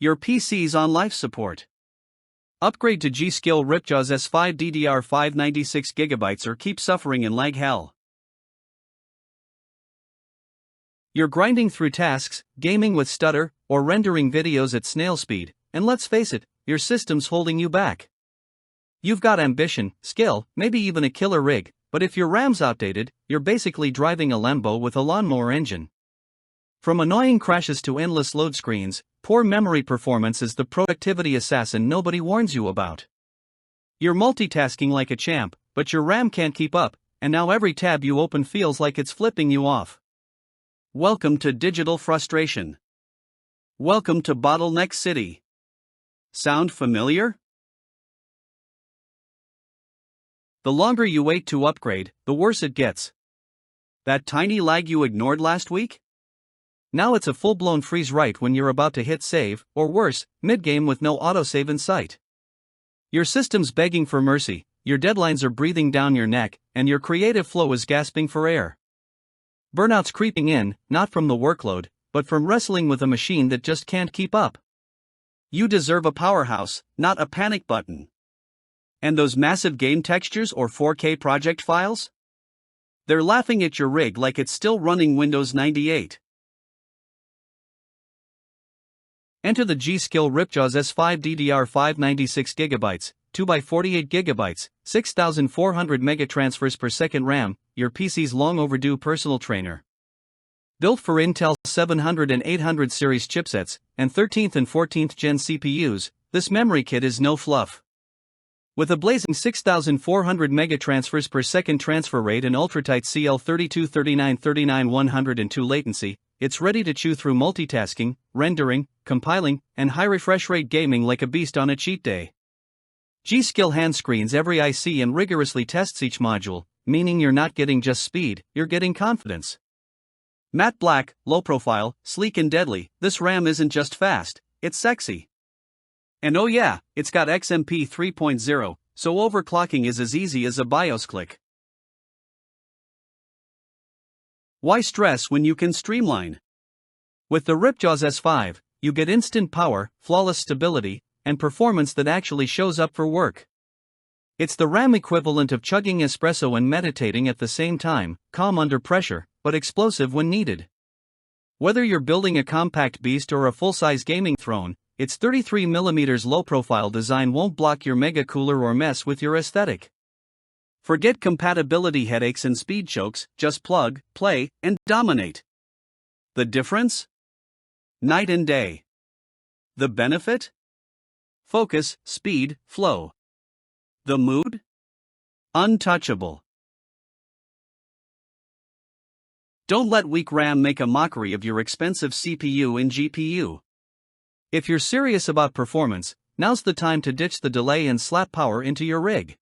Your PC's on life support. Upgrade to G.SKILL Ripjaws S5 DDR5 96GB or keep suffering in lag hell. You're grinding through tasks, gaming with stutter, or rendering videos at snail speed, and let's face it, your system's holding you back. You've got ambition, skill, maybe even a killer rig, but if your RAM's outdated, you're basically driving a Lambo with a lawnmower engine. From annoying crashes to endless load screens, poor memory performance is the productivity assassin nobody warns you about. You're multitasking like a champ, but your RAM can't keep up, and now every tab you open feels like it's flipping you off. Welcome to digital frustration. Welcome to Bottleneck City. Sound familiar? The longer you wait to upgrade, the worse it gets. That tiny lag you ignored last week? Now it's a full-blown freeze right when you're about to hit save, or worse, mid-game with no autosave in sight. Your system's begging for mercy, your deadlines are breathing down your neck, and your creative flow is gasping for air. Burnout's creeping in, not from the workload, but from wrestling with a machine that just can't keep up. You deserve a powerhouse, not a panic button. And those massive game textures or 4K project files? They're laughing at your rig like it's still running Windows 98. Enter the G.SKILL Ripjaws S5 DDR5 96GB, 2x48GB, 6400 megatransfers per second RAM, your PC's long overdue personal trainer. Built for Intel 700 and 800 series chipsets, and 13th and 14th gen CPUs, this memory kit is no fluff. With a blazing 6400 megatransfers per second transfer rate and ultra-tight CL323939-102 latency, it's ready to chew through multitasking, rendering, compiling, and high refresh rate gaming like a beast on a cheat day. G.SKILL hand screens every IC and rigorously tests each module, meaning you're not getting just speed, you're getting confidence. Matte black, low profile, sleek and deadly, this RAM isn't just fast, it's sexy. And oh yeah, it's got XMP 3.0, so overclocking is as easy as a BIOS click. Why stress when you can streamline? With the Ripjaws S5, you get instant power, flawless stability, and performance that actually shows up for work. It's the RAM equivalent of chugging espresso and meditating at the same time, calm under pressure, but explosive when needed. Whether you're building a compact beast or a full-size gaming throne, its 33mm low-profile design won't block your mega cooler or mess with your aesthetic. Forget compatibility headaches and speed chokes, just plug, play, and dominate. The difference? Night and day. The benefit? Focus, speed, flow. The mood? Untouchable. Don't let weak RAM make a mockery of your expensive CPU and GPU. If you're serious about performance, now's the time to ditch the delay and slap power into your rig.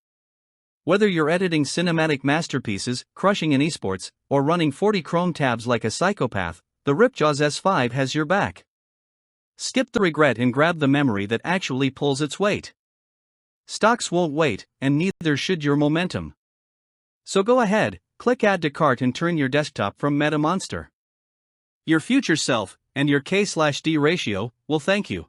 Whether you're editing cinematic masterpieces, crushing in esports, or running 40 Chrome tabs like a psychopath, the Ripjaws S5 has your back. Skip the regret and grab the memory that actually pulls its weight. Stocks won't wait, and neither should your momentum. So go ahead, click Add to Cart and turn your desktop from Meta Monster. Your future self, and your K/D ratio, will thank you.